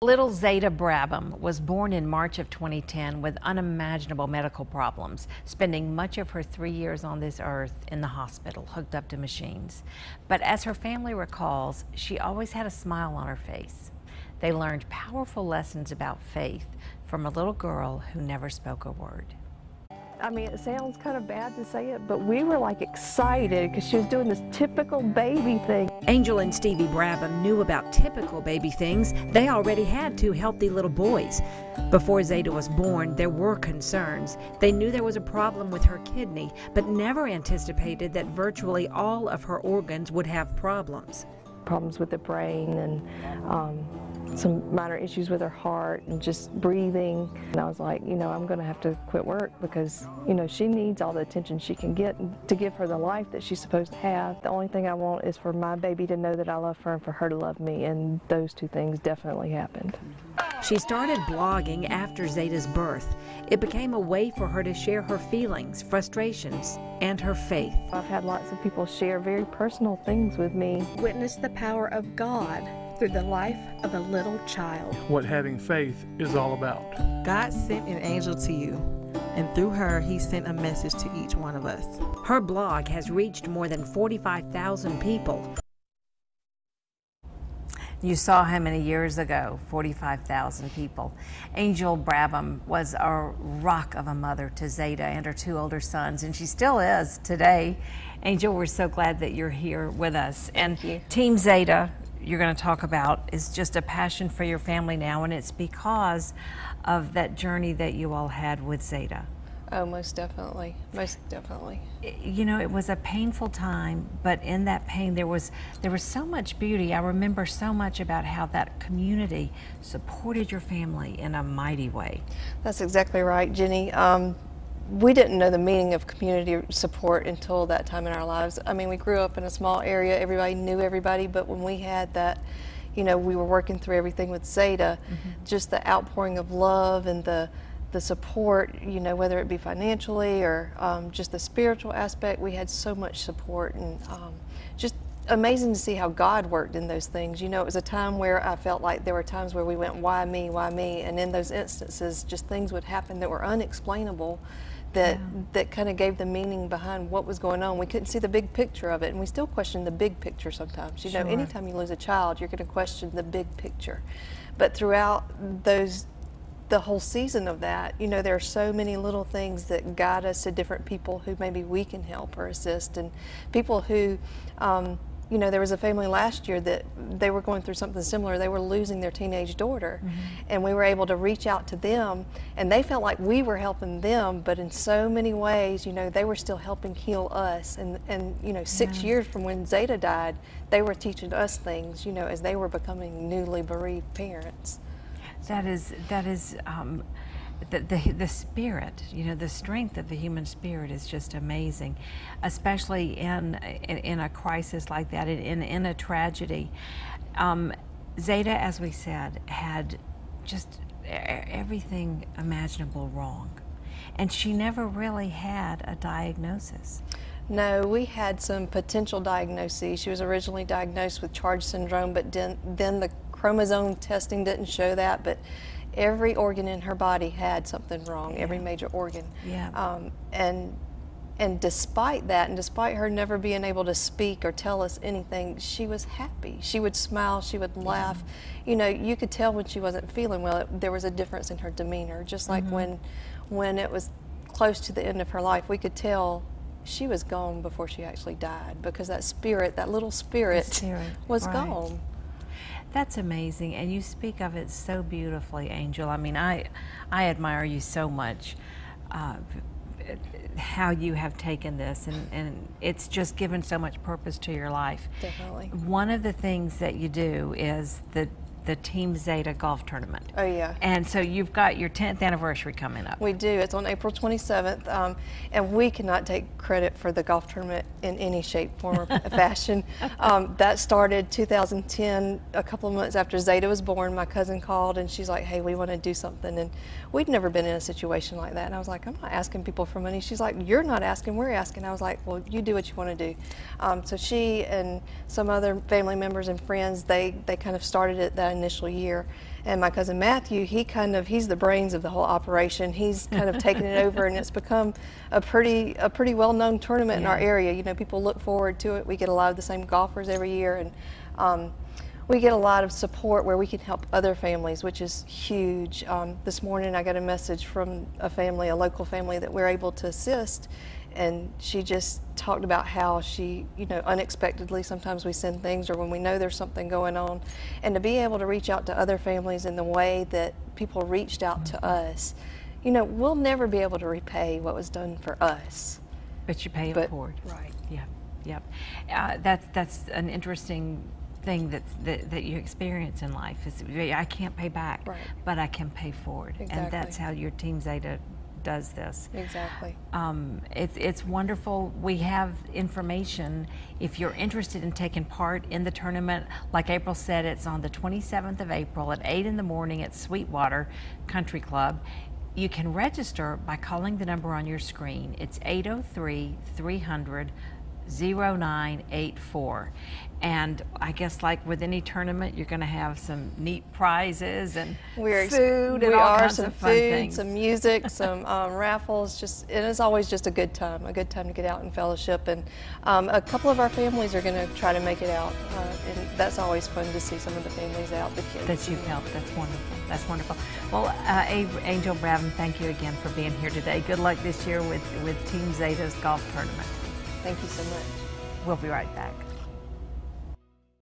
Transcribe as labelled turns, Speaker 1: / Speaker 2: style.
Speaker 1: Little Zeta Brabham was born in March of 2010 with unimaginable medical problems, spending much of her 3 years on this earth in the hospital, hooked up to machines. But as her family recalls, she always had a smile on her face. They learned powerful lessons about faith from a little girl who never spoke a word.
Speaker 2: I mean, it sounds kind of bad to say it, but we were like excited because she was doing this typical baby thing.
Speaker 3: Angel and Stevie Brabham knew about typical baby things. They already had two healthy little boys. Before Zeta was born, there were concerns. They knew there was a problem with her kidney, but never anticipated that virtually all of her organs would have problems.
Speaker 2: Problems with the brain and some minor issues with her heart and just breathing. And I was like, I'm going to have to quit work because, she needs all the attention she can get to give her the life that she's supposed to have. The only thing I want is for my baby to know that I love her and for her to love me, and those two things definitely happened.
Speaker 3: She started blogging after Zeta's birth. It became a way for her to share her feelings, frustrations, and her faith.
Speaker 2: I've had lots of people share very personal things with me.
Speaker 4: Witness the power of God through the life of a little child.
Speaker 5: What having faith is all about.
Speaker 6: God sent an angel to you, and through her, he sent a message to each one of us.
Speaker 3: Her blog has reached more than 45,000 people.
Speaker 1: You saw how many years ago, 45,000 people. Angel Brabham was a rock of a mother to Zeta and her two older sons, and she still is today. Angel, we're so glad that you're here with us. And Team Zeta, you're going to talk about, is just a passion for your family now, and it's because of that journey that you all had with Zeta.
Speaker 7: Oh, most definitely. Most definitely.
Speaker 1: It was a painful time, but in that pain there was so much beauty. I remember so much about how that community supported your family in a mighty way.
Speaker 7: That's exactly right, Jenny. We didn't know the meaning of community support until that time in our lives. I mean, we grew up in a small area, everybody knew everybody, but when we had that, we were working through everything with Zeta, just the outpouring of love and the support, whether it be financially or just the spiritual aspect, we had so much support, and just amazing to see how God worked in those things. It was a time where I felt like there were times where we went, why me, and in those instances, just things would happen that were unexplainable, that kind of gave the meaning behind what was going on. We couldn't see the big picture of it, and we still question the big picture sometimes. Sure. Anytime you lose a child, you're going to question the big picture. But throughout the whole season of that, there are so many little things that guide us to different people who maybe we can help or assist, and people who, there was a family last year that they were going through something similar. They were losing their teenage daughter, and we were able to reach out to them, and they felt like we were helping them, but in so many ways, they were still helping heal us, and 6 years from when Zeta died, they were teaching us things, as they were becoming newly bereaved parents.
Speaker 1: That is the spirit, the strength of the human spirit is just amazing, especially in a crisis like that, in a tragedy. Zeta, as we said, had just everything imaginable wrong, and she never really had a diagnosis.
Speaker 7: No, we had some potential diagnoses. She was originally diagnosed with Charge syndrome, but then the chromosome testing didn't show that, but every organ in her body had something wrong, every major organ. And despite that, and despite her never being able to speak or tell us anything, she was happy. She would smile, she would laugh. You could tell when she wasn't feeling well, there was a difference in her demeanor. Just like when it was close to the end of her life, we could tell she was gone before she actually died, because that spirit, that little spirit was gone.
Speaker 1: That's amazing, and you speak of it so beautifully, Angel. I mean, I admire you so much, how you have taken this, and it's just given so much purpose to your life.
Speaker 7: Definitely.
Speaker 1: One of the things that you do is the Team Zeta golf tournament.
Speaker 7: Oh, yeah.
Speaker 1: And so you've got your 10th anniversary coming up.
Speaker 7: We do. It's on April 27th, and we cannot take credit for the golf tournament in any shape, form, or fashion. That started 2010, a couple of months after Zeta was born. My cousin called, and she's like, hey, we want to do something. And we'd never been in a situation like that. And I was like, I'm not asking people for money. She's like, you're not asking, we're asking. I was like, well, you do what you want to do. So she and some other family members and friends, they kind of started it that initial year. And my cousin Matthew, he's the brains of the whole operation. He's kind of taken it over, and it's become a pretty well-known tournament in our area. You know, people look forward to it. We get a lot of the same golfers every year, and we get a lot of support where we can help other families, which is huge. This morning I got a message from a local family that we're able to assist, and she just talked about how she, you know, unexpectedly sometimes we send things, or when we know there's something going on, and to be able to reach out to other families in the way that people reached out to us. You know, we'll never be able to repay what was done for us.
Speaker 1: But you pay it forward.
Speaker 7: Right.
Speaker 1: Yep. That's an interesting thing that you experience in life. Is I can't pay back, but I can pay forward.
Speaker 7: Exactly.
Speaker 1: And that's how your Team Zeta does this.
Speaker 7: Exactly.
Speaker 1: It's wonderful. We have information if you're interested in taking part in the tournament. Like April said, it's on the 27th of April at 8 in the morning at Sweetwater Country Club. You can register by calling the number on your screen. It's 803-300-0984. And I guess like with any tournament, you're going to have some neat prizes and food and all kinds of fun things.
Speaker 7: Some music, some raffles. And it's always just a good time to get out and fellowship. And a couple of our families are going to try to make it out, and that's always fun to see some of the families out, the kids.
Speaker 1: That you've helped. That's wonderful. That's wonderful. Well, Angel Brabham, thank you again for being here today. Good luck this year with Team Zeta's golf tournament.
Speaker 7: Thank you so much.
Speaker 1: We'll be right back.